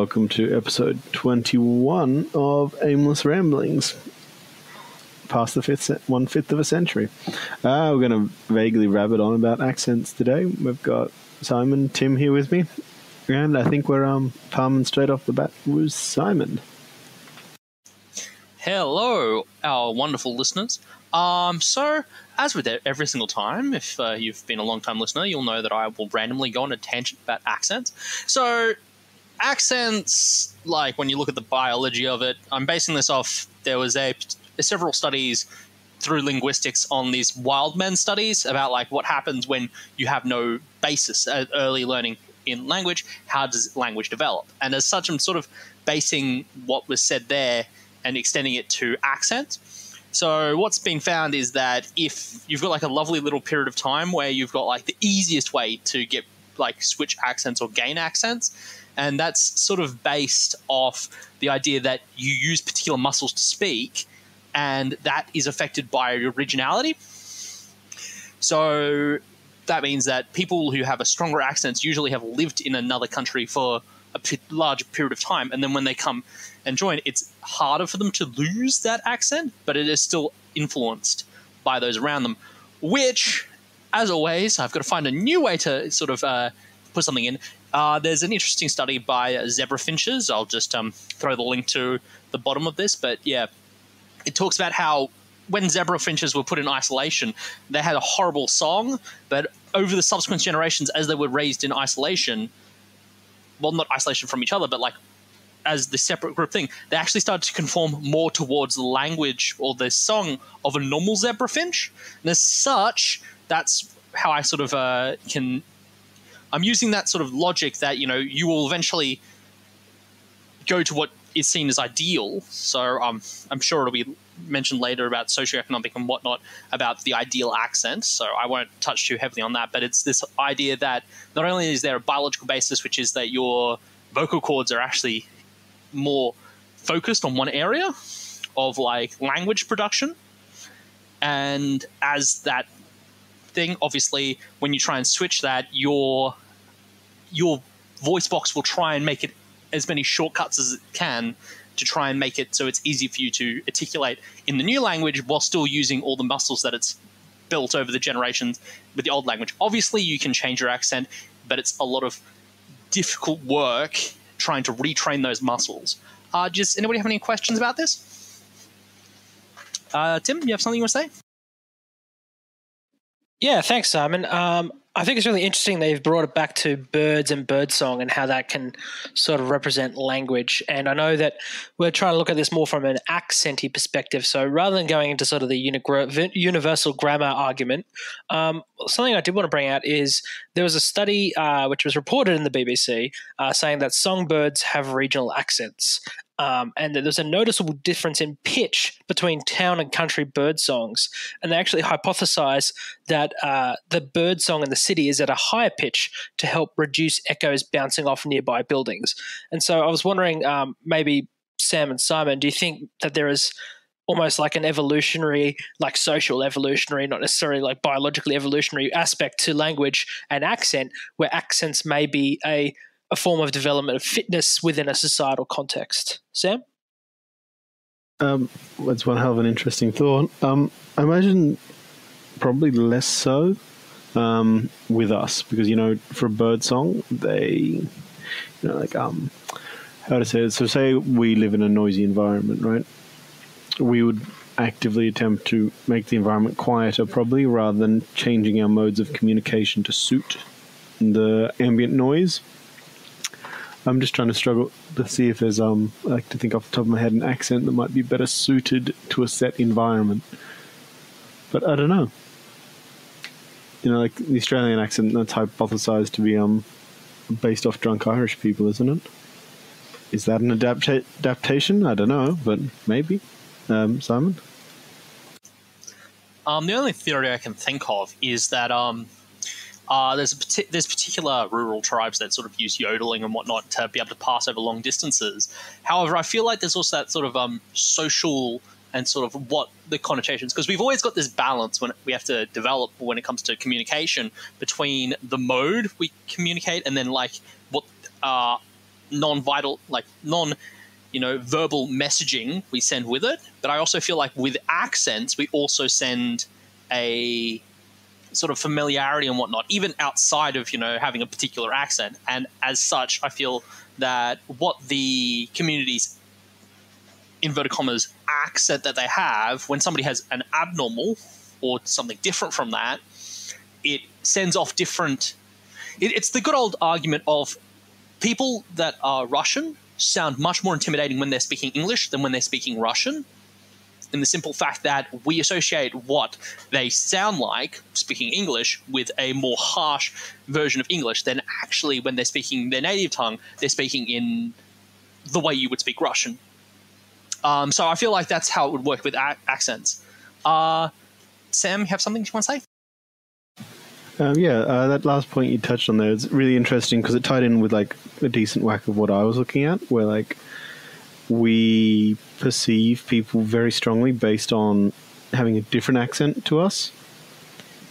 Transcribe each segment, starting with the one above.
welcome to episode 21 of Aimless Ramblings. Past the one-fifth of a century. We're going to vaguely rabbit on about accents today. We've got Simon, Tim here with me, and I think we're palming straight off the bat with Simon. Hello, our wonderful listeners. So, as with every single time, if you've been a long-time listener, you'll know that I will randomly go on a tangent about accents. So, accents, like when you look at the biology of it, I'm basing this off, there was several studies through linguistics on these wild men studies about like what happens when you have no basis at early learning in language. How does language develop? And as such, I'm sort of basing what was said there and extending it to accent. So what's been found is that if you've got like a lovely little period of time where you've got like the easiest way to get like switch accents or gain accents, and that's sort of based off the idea that you use particular muscles to speak, and that is affected by originality. So that means that people who have a stronger accent usually have lived in another country for a larger period of time, and then when they come and join, it's harder for them to lose that accent, but it is still influenced by those around them, which, as always, I've got to find a new way to sort of put something in. There's an interesting study by zebra finches. I'll just throw the link to the bottom of this, but yeah, it talks about how when zebra finches were put in isolation, they had a horrible song, but over the subsequent generations, as they were raised in isolation, well, not isolation from each other, but like as the separate group thing, they actually started to conform more towards the language or the song of a normal zebra finch. And as such, that's how I sort of I'm using that sort of logic that, you know, you will eventually go to what is seen as ideal. So I'm sure it'll be mentioned later about socioeconomic and whatnot about the ideal accent. So I won't touch too heavily on that, but it's this idea that not only is there a biological basis, which is that your vocal cords are actually more focused on one area of like language production. And as that thing, obviously, when you try and switch that, your voice box will try and make it as many shortcuts as it can to try and make it so it's easy for you to articulate in the new language while still using all the muscles that it's built over the generations with the old language. Obviously, you can change your accent, but it's a lot of difficult work trying to retrain those muscles. Does anybody have any questions about this? Tim, you have something you want to say? Yeah, thanks, Simon. I think it's really interesting that you've brought it back to birds and birdsong and how that can sort of represent language. And I know that we're trying to look at this more from an accenty perspective. So rather than going into sort of the universal grammar argument, something I did want to bring out is there was a study which was reported in the BBC saying that songbirds have regional accents. And that there's a noticeable difference in pitch between town and country bird songs. And they actually hypothesize that the bird song in the city is at a higher pitch to help reduce echoes bouncing off nearby buildings. And so I was wondering, maybe Sam and Simon, do you think that there is almost like an evolutionary, like social evolutionary, not necessarily like biologically evolutionary aspect to language and accent, where accents may be a form of development of fitness within a societal context? Sam? That's one hell of an interesting thought. I imagine probably less so with us because, you know, for a bird song, they, you know, like, how to say it? So say we live in a noisy environment, right? We would actively attempt to make the environment quieter probably rather than changing our modes of communication to suit the ambient noise. I'm just trying to struggle to see if there's, I like to think off the top of my head, an accent that might be better suited to a set environment. But I don't know. You know, like the Australian accent, that's hypothesized to be based off drunk Irish people, isn't it? Is that an adaptation? I don't know, but maybe. Simon? The only theory I can think of is that there's particular rural tribes that sort of use yodeling and whatnot to be able to pass over long distances. However, I feel like there's also that sort of social and sort of what the connotations, because we've always got this balance when we have to develop when it comes to communication between the mode we communicate and then like what non-vital, like verbal messaging we send with it. But I also feel like with accents, we also send a sort of familiarity and whatnot, even outside of, having a particular accent. And as such, I feel that what the community's, inverted commas, accent that they have, when somebody has an abnormal or something different from that, it sends off different. It's the good old argument of people that are Russian sound much more intimidating when they're speaking English than when they're speaking Russian. In the simple fact that we associate what they sound like speaking English with a more harsh version of English than actually when they're speaking their native tongue, they're speaking in the way you would speak Russian. So I feel like that's how it would work with accents. Sam, you have something you want to say? That last point you touched on there is really interesting because it tied in with like a decent whack of what I was looking at, where like we perceive people very strongly based on having a different accent to us.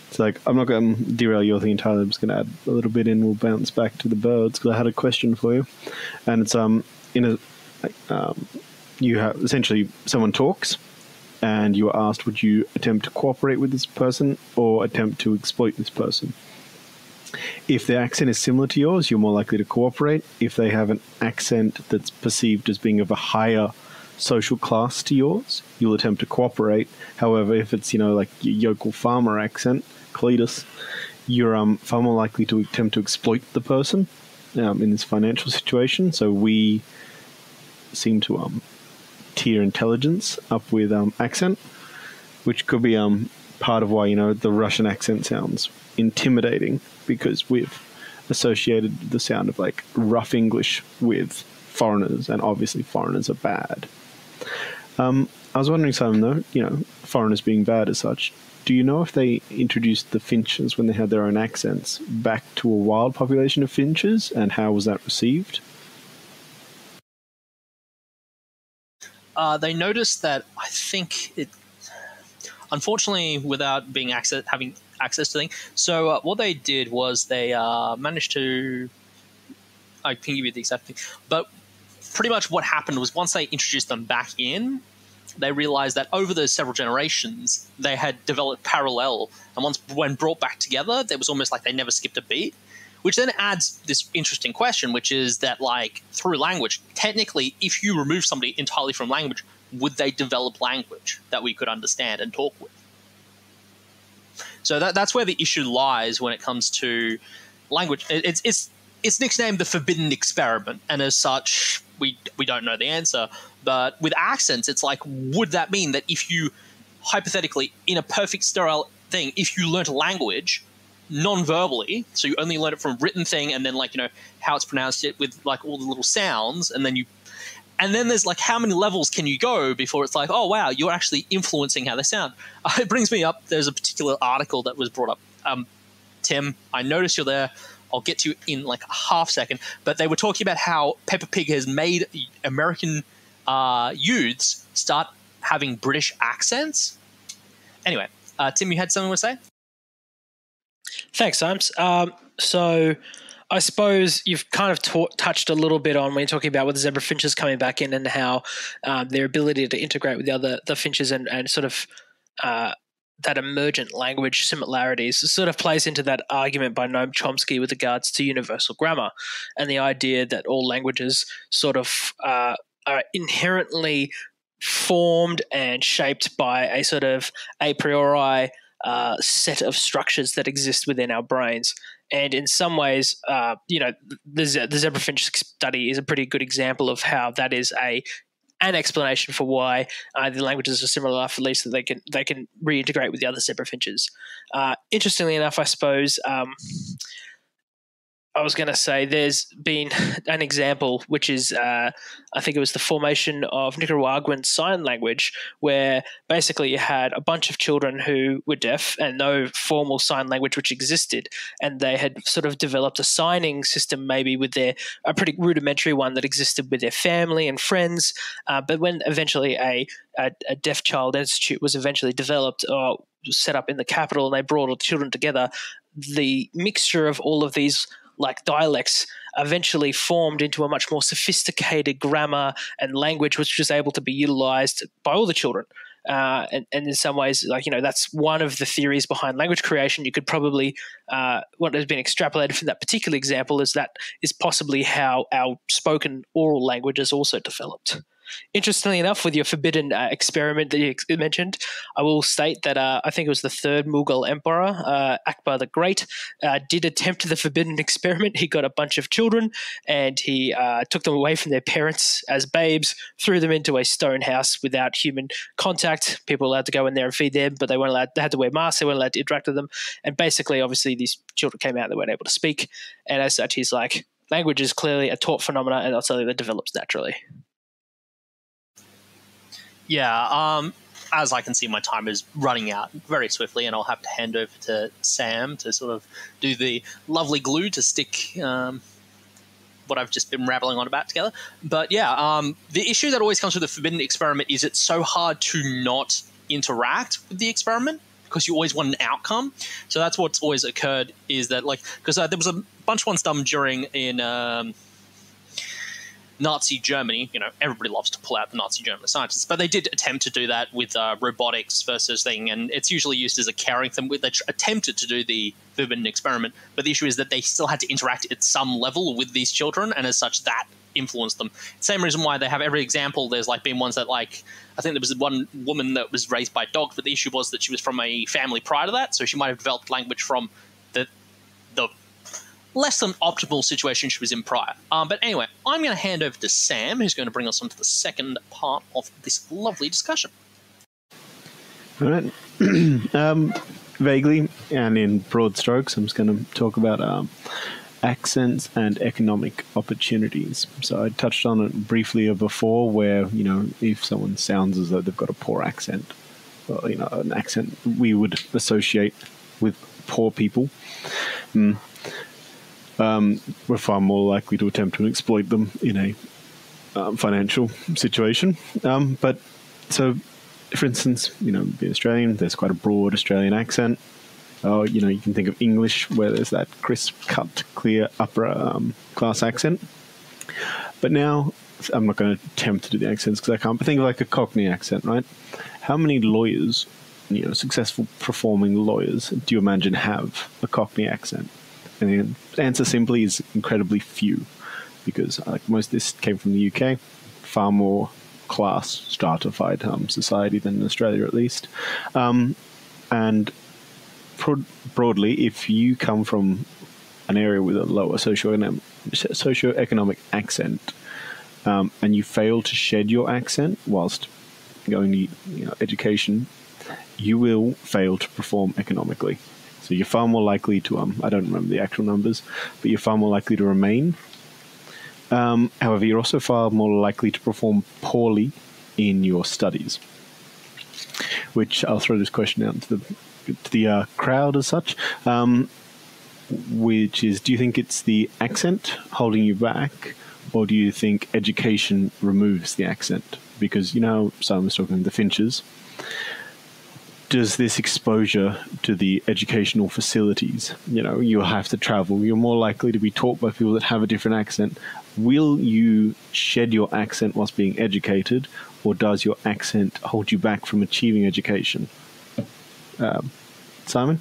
It's like, I'm not going to derail your thing entirely. I'm just going to add a little bit in. We'll bounce back to the birds because I had a question for you, and it's you have essentially someone talks, and you are asked, would you attempt to cooperate with this person or attempt to exploit this person? If their accent is similar to yours, you're more likely to cooperate. If they have an accent that's perceived as being of a higher social class to yours, you'll attempt to cooperate. However, if it's, like your yokel farmer accent, Cletus, you're far more likely to attempt to exploit the person in this financial situation. So we seem to tier intelligence up with accent, which could be part of why, the Russian accent sounds intimidating, because we've associated the sound of like rough English with foreigners, and obviously foreigners are bad. I was wondering, Simon, though, foreigners being bad as such, do you know if they introduced the finches when they had their own accents back to a wild population of finches, and how was that received? They noticed that, I think it, unfortunately, without being having access to things. So what they did was they managed to, I can give you the exact thing, but pretty much what happened was once they introduced them back in, they realized that over those several generations, they had developed parallel. And when brought back together, it was almost like they never skipped a beat, which then adds this interesting question, which is that, like, through language, technically, if you remove somebody entirely from language, would they develop language that we could understand and talk with? So that's where the issue lies when it comes to language. It's nicknamed the forbidden experiment, and as such, we don't know the answer. But with accents, it's like, would that mean that if you, hypothetically, in a perfect sterile thing, if you learnt a language non-verbally, so you only learn it from a written thing, and then how it's pronounced it with like all the little sounds, and then there's like, how many levels can you go before it's like, oh wow, you're actually influencing how they sound? It brings me up, there's a particular article that was brought up. Tim, I noticed you're there. I'll get to you in like a half second, but they were talking about how Peppa Pig has made American youths start having British accents. Anyway, Tim, you had something to say? Thanks, Sims. So I suppose you've kind of touched a little bit on when you're talking about with the zebra finches coming back in and how their ability to integrate with the finches and sort of that emergent language similarities sort of plays into that argument by Noam Chomsky with regards to universal grammar and the idea that all languages sort of are inherently formed and shaped by a sort of a priori set of structures that exist within our brains. And in some ways, the zebrafinch study is a pretty good example of how that is an explanation for why the languages are similar enough, at least that they can reintegrate with the other zebrafinches. Interestingly enough, I suppose I was going to say there's been an example, which is I think it was the formation of Nicaraguan sign language, where basically you had a bunch of children who were deaf and no formal sign language which existed, and they had sort of developed a signing system maybe with a pretty rudimentary one that existed with their family and friends. But when eventually a Deaf Child Institute was eventually developed or set up in the capital and they brought all the children together, the mixture of all of these like dialects eventually formed into a much more sophisticated grammar and language, which was able to be utilized by all the children. And in some ways, like, that's one of the theories behind language creation. You could probably, what has been extrapolated from that particular example is that is possibly how our spoken oral language has also developed. Interestingly enough, with your forbidden experiment that you mentioned, I will state that I think it was the third Mughal emperor, Akbar the Great, did attempt the forbidden experiment. He got a bunch of children and he took them away from their parents as babes, threw them into a stone house without human contact. People were allowed to go in there and feed them, but they weren't allowed. They had to wear masks. They weren't allowed to interact with them. And basically, obviously, these children came out. They weren't able to speak. And as such, he's like, language is clearly a taught phenomena and not something that develops naturally. Yeah, as I can see, my time is running out very swiftly, and I'll have to hand over to Sam to sort of do the lovely glue to stick what I've just been rambling on about together. But yeah, the issue that always comes with the forbidden experiment is it's so hard to not interact with the experiment because you always want an outcome. So that's what's always occurred is that, like, because there was a bunch of ones done in Nazi Germany. Everybody loves to pull out the Nazi German scientists, but they did attempt to do that with robotics versus thing, and it's usually used as a carrying thing. They attempted to do the forbidden experiment, but the issue is that they still had to interact at some level with these children, and as such, that influenced them. Same reason why they have every example. There's like been ones that, like, I think there was one woman that was raised by dogs, but the issue was that she was from a family prior to that, so she might have developed language from the less than optimal situation she was in prior. But anyway, I'm going to hand over to Sam, who's going to bring us on to the second part of this lovely discussion. All right. Vaguely and in broad strokes, I'm just going to talk about accents and economic opportunities. So I touched on it briefly before where, if someone sounds as though they've got a poor accent, or, an accent we would associate with poor people, we're far more likely to attempt to exploit them in a financial situation. But so, for instance, being Australian, there's quite a broad Australian accent. You can think of English where there's that crisp, cut, clear upper class accent. But now, I'm not going to attempt to do the accents because I can't, but think of like a Cockney accent, right? How many lawyers, successful performing lawyers, do you imagine have a Cockney accent? And the answer simply is incredibly few, because most of this came from the UK, far more class stratified society than in Australia, at least. And broadly, if you come from an area with a lower socioeconomic accent, and you fail to shed your accent whilst going to education, you will fail to perform economically. So you're far more likely to, I don't remember the actual numbers, but you're far more likely to remain. However, you're also far more likely to perform poorly in your studies. Which I'll throw this question out to the crowd as such, which is, do you think it's the accent holding you back, or do you think education removes the accent? Because, someone was talking to the Finches. Does this exposure to the educational facilities, you have to travel, you're more likely to be taught by people that have a different accent. Will you shed your accent whilst being educated, or does your accent hold you back from achieving education? Simon?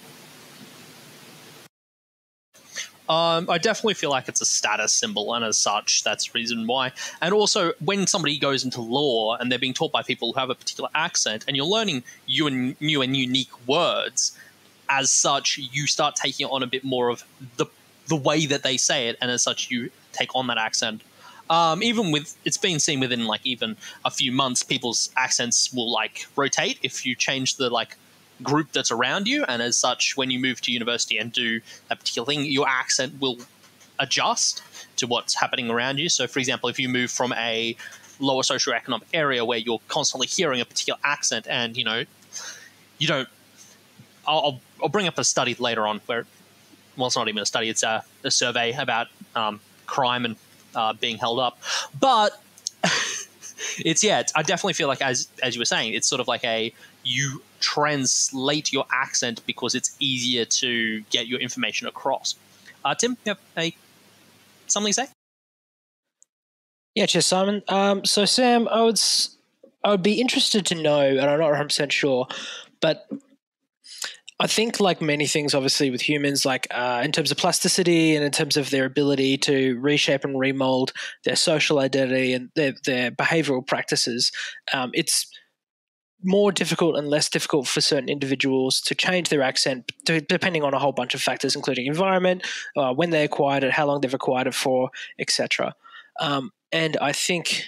I definitely feel like it's a status symbol, and as such, that's the reason why. And also, when somebody goes into law and they're being taught by people who have a particular accent, and you're learning new and unique words, as such, you start taking on a bit more of the way that they say it, and as such, you take on that accent. Even with, it's been seen within even a few months, people's accents will rotate if you change the group that's around you, and as such, when you move to university and do a particular thing, your accent will adjust to what's happening around you. So, for example, if you move from a lower socioeconomic area where you're constantly hearing a particular accent, and you don't, I'll bring up a study later on where, well, it's not even a study; it's a survey about crime and being held up, but I definitely feel like, as you were saying, it's sort of you translate your accent because it's easier to get your information across. Tim, you have a something to say? Yeah, cheers, Simon. So, Sam, I would be interested to know, and I'm not 100% sure, but I think, like many things, obviously, with humans, like in terms of plasticity and in terms of their ability to reshape and remold their social identity and their behavioral practices, it's more difficult and less difficult for certain individuals to change their accent depending on a whole bunch of factors, including environment, when they acquired it, how long they've acquired it for, etc. And I think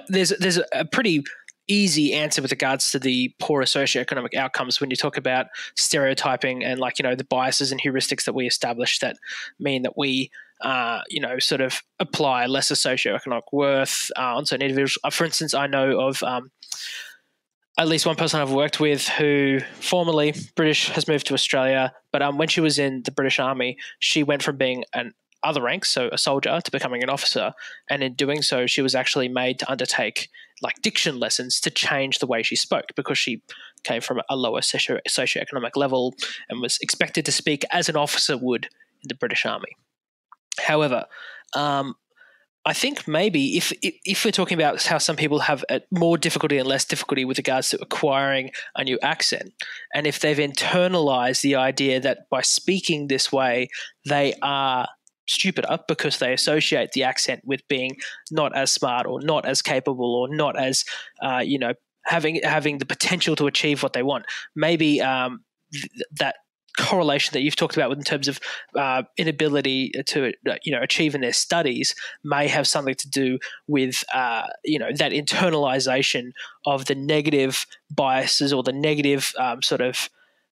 there's a pretty easy answer with regards to the poorer socioeconomic outcomes when you talk about stereotyping and the biases and heuristics that we establish that mean that we sort of apply lesser socioeconomic worth on certain individuals. For instance, I know of at least one person I've worked with who formerly British has moved to Australia, but when she was in the British Army, she went from being an other ranks, so a soldier, to becoming an officer. And in doing so, she was actually made to undertake diction lessons to change the way she spoke because she came from a lower socioeconomic level and was expected to speak as an officer would in the British Army. However, I think maybe if we're talking about how some people have more difficulty and less difficulty with regards to acquiring a new accent, and if they've internalized the idea that by speaking this way, they are stupider because they associate the accent with being not as smart or not as capable or not as having the potential to achieve what they want. Maybe that correlation that you've talked about in terms of inability to achieve in their studies may have something to do with that internalization of the negative biases or the negative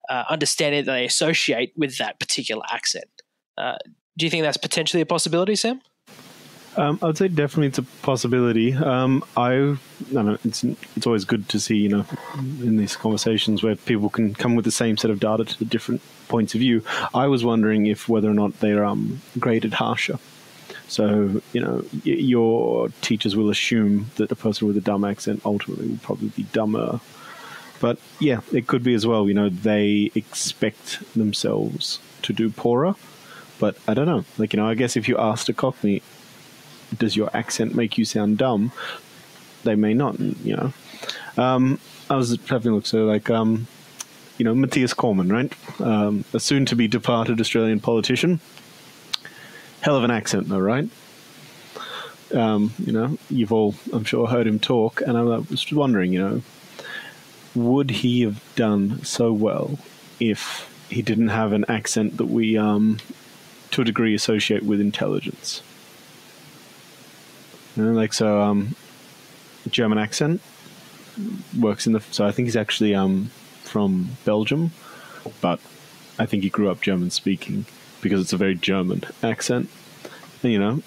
understanding that they associate with that particular accent. Do you think that's potentially a possibility, Sam? I'd say definitely it's a possibility. It's always good to see, in these conversations where people can come with the same set of data to the different points of view. I was wondering whether or not they're graded harsher. So, your teachers will assume that a person with a dumb accent ultimately will probably be dumber. But yeah, it could be as well. They expect themselves to do poorer. But I don't know. I guess if you asked a Cockney, does your accent make you sound dumb? They may not, I was having a look. So, Matthias Cormann, right? A soon-to-be departed Australian politician. Hell of an accent, though, right? You've all, I'm sure, heard him talk. And I was just wondering, would he have done so well if he didn't have an accent that we... to a degree associate with intelligence. German accent works so I think he's actually from Belgium, but I think he grew up German speaking because it's a very German accent. And,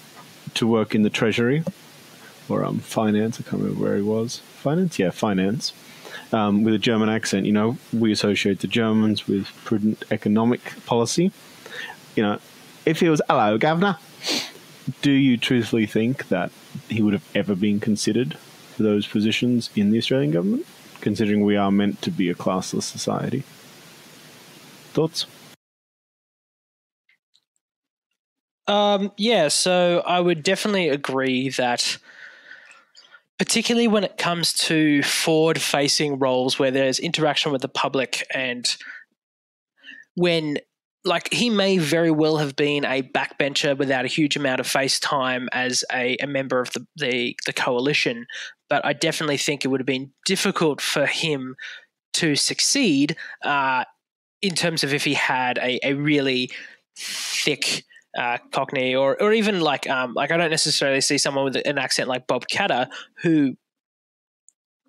to work in the treasury or finance, I can't remember where he was. Finance? Yeah, finance. With a German accent, we associate the Germans with prudent economic policy. If he was, hello, governor, do you truthfully think that he would have ever been considered for those positions in the Australian government, considering we are meant to be a classless society? Thoughts? Yeah, so I would definitely agree that particularly when it comes to forward-facing roles where there's interaction with the public and when he may very well have been a backbencher without a huge amount of face time as a member of the coalition, but I definitely think it would have been difficult for him to succeed in terms of if he had a really thick Cockney or even I don't necessarily see someone with an accent like Bob Catter who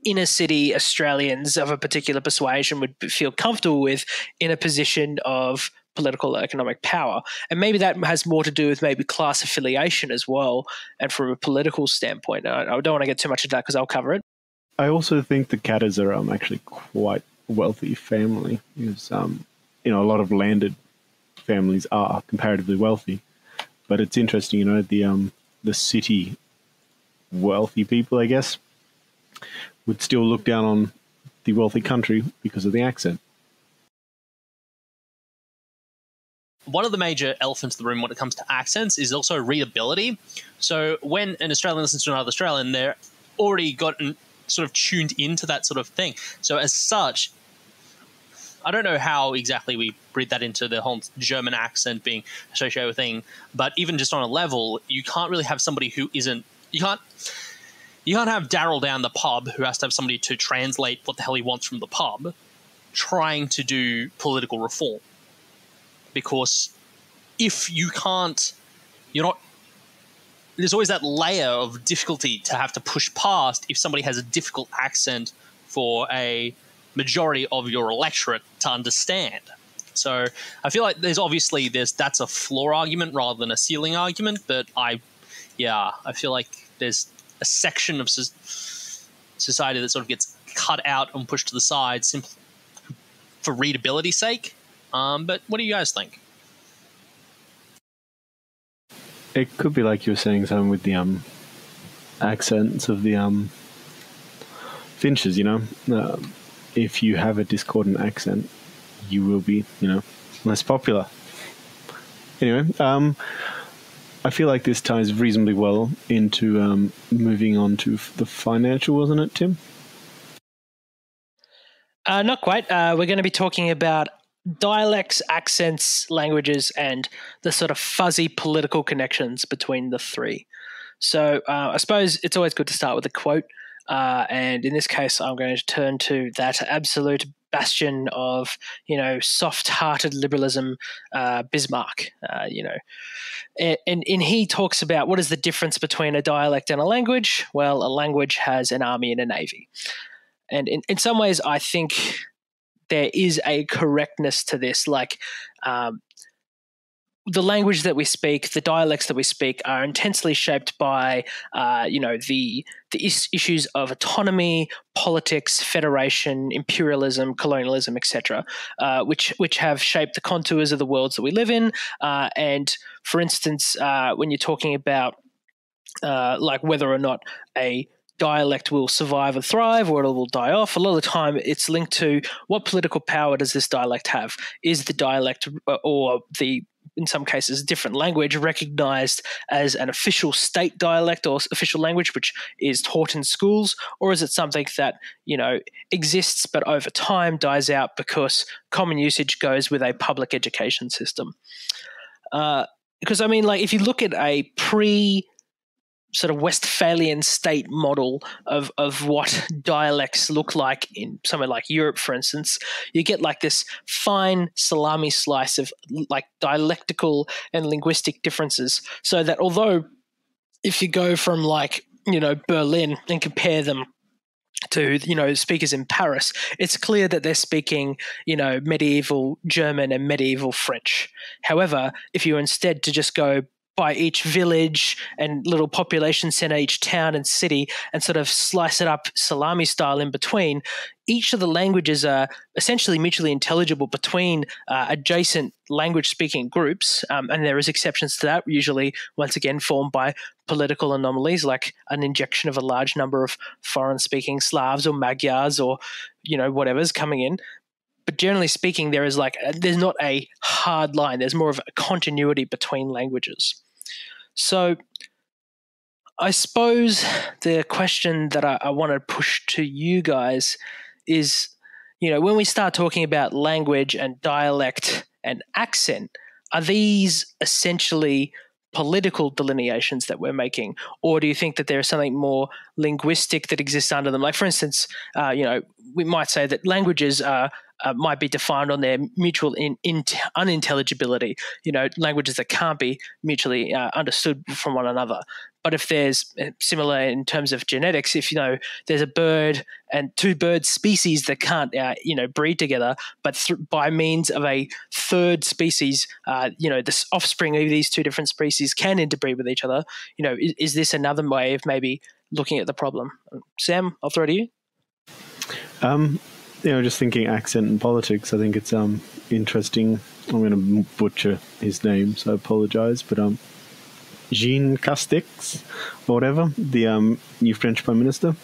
inner city Australians of a particular persuasion would feel comfortable with in a position of political economic power. And maybe that has more to do with maybe class affiliation as well and from a political standpoint. I don't want to get too much into that because I'll cover it. I also think the Catters are actually quite a wealthy family. Because, a lot of landed families are comparatively wealthy. But it's interesting, the city wealthy people, I guess, would still look down on the wealthy country because of the accent. one of the major elephants in the room when it comes to accents is also readability. So when an Australian listens to another Australian, they're already gotten sort of tuned into that sort of thing. So as such, I don't know how exactly we read that into the whole German accent being associated with thing, but even just on a level, you can't really have somebody who isn't. You can't have Daryl down the pub who has to have somebody to translate what the hell he wants from the pub, trying to do political reform. Because if you can't, you're not. There's always that layer of difficulty to have to push past if somebody has a difficult accent for a majority of your electorate to understand. So I feel like that's a floor argument rather than a ceiling argument. But I feel like there's a section of society that sort of gets cut out and pushed to the side simply for readability's sake. But what do you guys think? It could be like you were saying, something with the accents of the finches. If you have a discordant accent, you will be, less popular. Anyway, I feel like this ties reasonably well into moving on to the financial, wasn't it, Tim? Not quite. We're going to be talking about dialects, accents, languages, and the sort of fuzzy political connections between the three. So I suppose it's always good to start with a quote. And in this case, I'm going to turn to that absolute bastion of, soft-hearted liberalism, Bismarck. And he talks about what is the difference between a dialect and a language. Well, a language has an army and a navy. And in some ways, I think there is a correctness to this. Like the language that we speak, the dialects that we speak are intensely shaped by, the issues of autonomy, politics, federation, imperialism, colonialism, etc., which have shaped the contours of the worlds that we live in. And for instance, when you're talking about like whether or not a dialect will survive and thrive or it will die off, a lot of the time it's linked to what political power does this dialect have? Is the dialect or in some cases, different language recognized as an official state dialect or official language, which is taught in schools, or is it something that, exists but over time dies out because common usage goes with a public education system? Because, if you look at a sort of Westphalian state model of what dialects look like in somewhere like Europe, for instance, you get like this fine salami slice of like dialectical and linguistic differences. So that although if you go from Berlin and compare them to, speakers in Paris, it's clear that they're speaking, medieval German and medieval French. However, if you instead to just go by each village and little population center, each town and city, and sort of slice it up salami style in between, each of the languages are essentially mutually intelligible between adjacent language-speaking groups, and there is exceptions to that, usually, once again, formed by political anomalies, like an injection of a large number of foreign-speaking Slavs or Magyars or, whatever's coming in. But generally speaking, there's not a hard line. There's more of a continuity between languages. So I suppose the question that I want to push to you guys is, when we start talking about language and dialect and accent, are these essentially political delineations that we're making? Or do you think that there is something more linguistic that exists under them? Like, for instance, we might say that languages might be defined on their mutual unintelligibility, languages that can't be mutually understood from one another. But if there's similar in terms of genetics, if, there's a bird and two bird species that can't, breed together, but by means of a third species, the offspring of these two different species can interbreed with each other, is this another way of maybe looking at the problem? Sam, I'll throw to you. Just thinking accent and politics, I think it's interesting. I'm going to butcher his name, so I apologize. But Jean Castex, or whatever, the new French Prime Minister.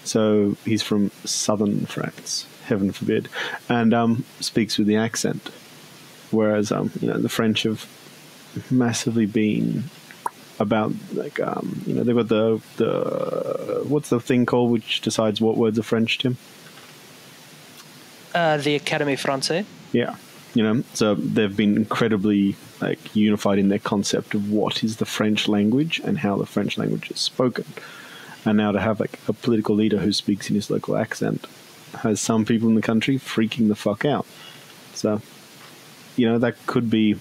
So he's from southern France, heaven forbid, and speaks with the accent. whereas the French have massively been about like they've got the what's the thing called which decides what words are French, Tim? The Académie Française. Yeah, so they've been incredibly like unified in their concept of what is the French language and how the French language is spoken. And now to have like a political leader who speaks in his local accent has some people in the country freaking the fuck out. So, that could be,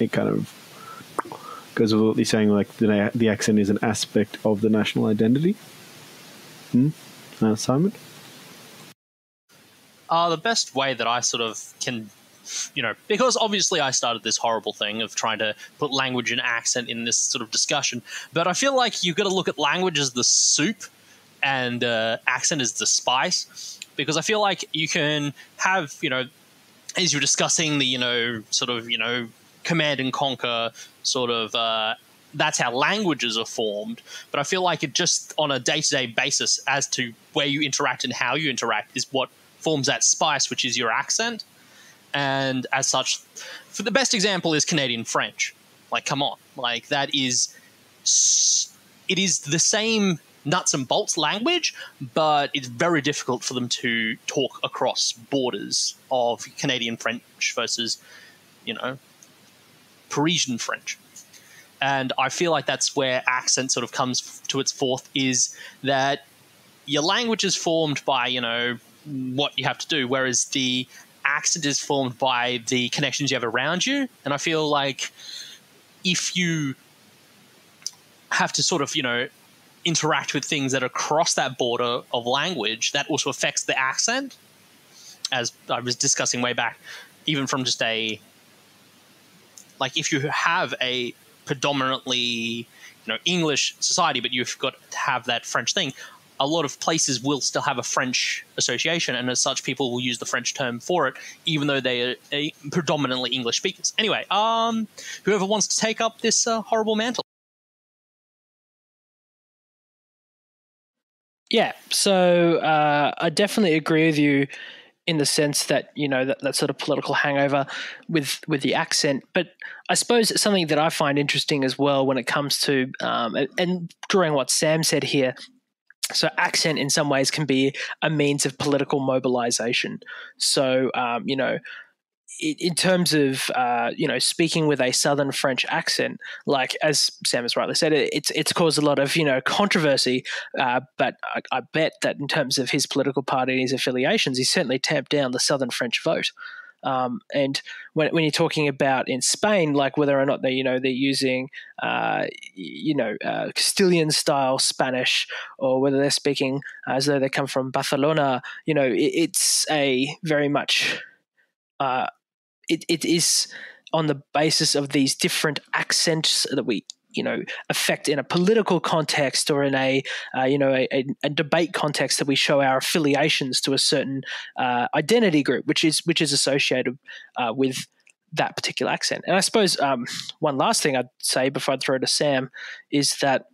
it kind of goes with what you're saying, like the accent is an aspect of the national identity. Simon? The best way that I sort of can, because obviously I started this horrible thing of trying to put language and accent in this sort of discussion, but I feel like you've got to look at language as the soup and accent as the spice, because I feel like you can have, as you're discussing the, command and conquer sort of, that's how languages are formed. But I feel like it just on a day-to-day basis as to where you interact and how you interact is what forms that spice, which is your accent. And as such, for the best example is Canadian French. Like, come on. Like, it is the same nuts and bolts language, but it's very difficult for them to talk across borders of Canadian French versus, Parisian French. And I feel like that's where accent sort of comes to its forth, is that your language is formed by, what you have to do, whereas the accent is formed by the connections you have around you. And I feel like if you have to sort of, interact with things that are across that border of language, that also affects the accent, as I was discussing way back, even from just if you have a predominantly, English society, but you've got to have that French thing, a lot of places will still have a French association, and as such, people will use the French term for it, even though they are predominantly English speakers. Anyway, whoever wants to take up this horrible mantle. Yeah, so I definitely agree with you in the sense that, that sort of political hangover with the accent. But I suppose it's something that I find interesting as well when it comes to, and drawing what Sam said here, so accent in some ways can be a means of political mobilization. So, in terms of speaking with a Southern French accent, like as Sam has rightly said, it's caused a lot of controversy. But I bet that in terms of his political party and his affiliations, he's certainly tamped down the Southern French vote. And when you're talking about in Spain, like whether or not they're using Castilian style Spanish, or whether they're speaking as though they come from Barcelona, it's a very much it is on the basis of these different accents that we affect in a political context or in a debate context, that we show our affiliations to a certain identity group, which is associated with that particular accent. And I suppose one last thing I'd say before I throw it to Sam is that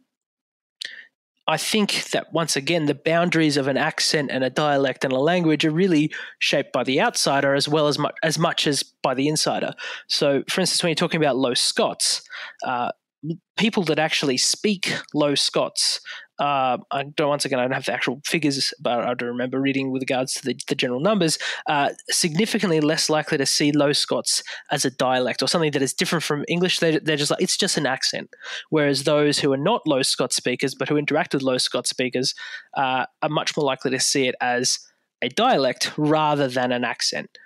I think that once again, the boundaries of an accent and a dialect and a language are really shaped by the outsider as well as much as by the insider. So, for instance, when you're talking about Low Scots, people that actually speak Low Scots, once again, I don't have the actual figures, but I do remember reading with regards to the general numbers, significantly less likely to see Low Scots as a dialect or something that is different from English. They're just like, it's just an accent. Whereas those who are not Low Scots speakers, but who interact with Low Scots speakers, are much more likely to see it as a dialect rather than an accent.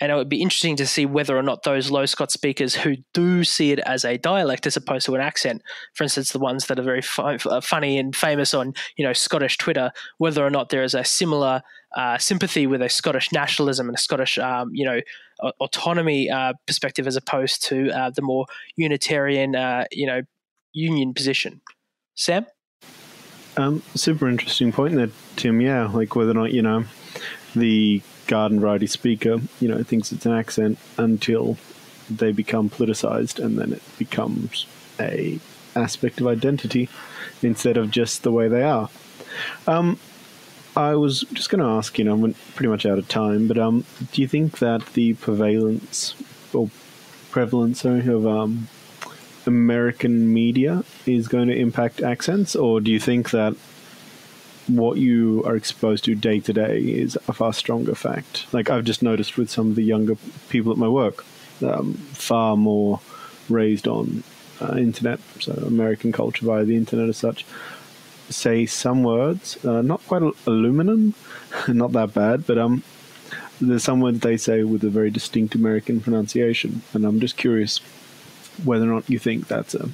And it would be interesting to see whether or not those Low Scots speakers who do see it as a dialect as opposed to an accent, for instance, the ones that are very funny and famous on Scottish Twitter, whether or not there is a similar sympathy with a Scottish nationalism and a Scottish autonomy perspective as opposed to the more unitarian union position. Sam? Super interesting point there, Tim. Yeah, like whether or not the garden variety speaker, thinks it's an accent until they become politicized, and then it becomes a aspect of identity instead of just the way they are. I was just going to ask, I'm pretty much out of time, but do you think that the prevalence, or prevalence of American media is going to impact accents, or do you think that what you are exposed to day to day is a far stronger fact? Like I've just noticed with some of the younger people at my work, far more raised on internet, so American culture via the internet as such, say some words, not quite aluminum, not that bad, but there's some words they say with a very distinct American pronunciation, and I'm just curious whether or not you think that's a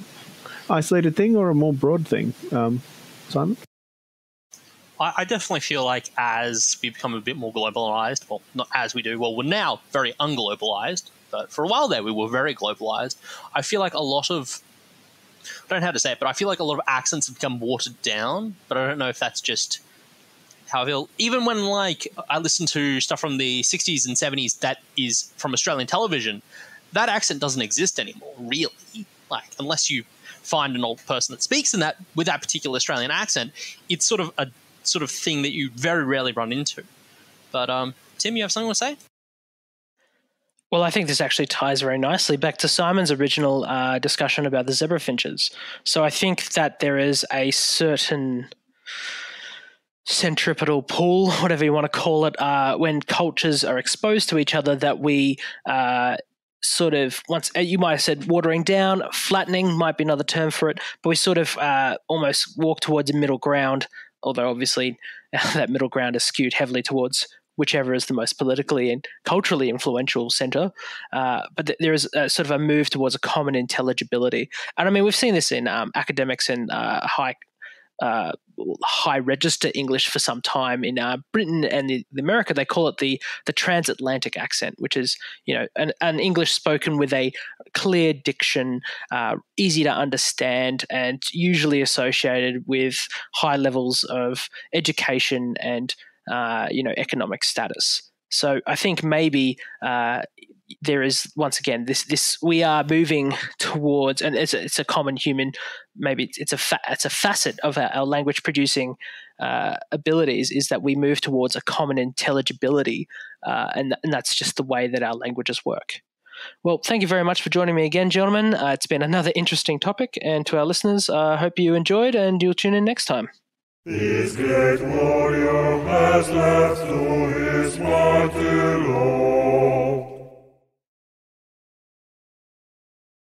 isolated thing or a more broad thing. Simon? I definitely feel like as we become a bit more globalized, well, not as we do, well, we're now very unglobalized, but for a while there we were very globalized. I feel like a lot of, I don't know how to say it, but I feel like a lot of accents have become watered down, but I don't know if that's just how I feel. Even when like I listen to stuff from the 60s and 70s that is from Australian television, that accent doesn't exist anymore, really. Like, unless you find an old person that speaks in that with that particular Australian accent, it's sort of a sort of thing that you very rarely run into. But Tim, you have something to say? Well, I think this actually ties very nicely back to Simon's original discussion about the zebra finches. So I think that there is a certain centripetal pull, whatever you want to call it, when cultures are exposed to each other, that we sort of, once you might have said watering down, flattening might be another term for it, but we sort of almost walk towards a middle ground, although obviously that middle ground is skewed heavily towards whichever is the most politically and culturally influential center. But there is sort of a move towards a common intelligibility. And I mean, we've seen this in academics and high register English for some time. In Britain and the America, they call it the transatlantic accent, which is, you know, an English spoken with a clear diction, easy to understand, and usually associated with high levels of education and economic status. So I think maybe there is, once again, this we are moving towards, and it's a common human, maybe it's a facet of our language producing abilities, is that we move towards a common intelligibility, and that's just the way that our languages work. Well, thank you very much for joining me again, gentlemen. It's been another interesting topic, and to our listeners, I hope you enjoyed, and you'll tune in next time. This great warrior has left to his mighty Lord.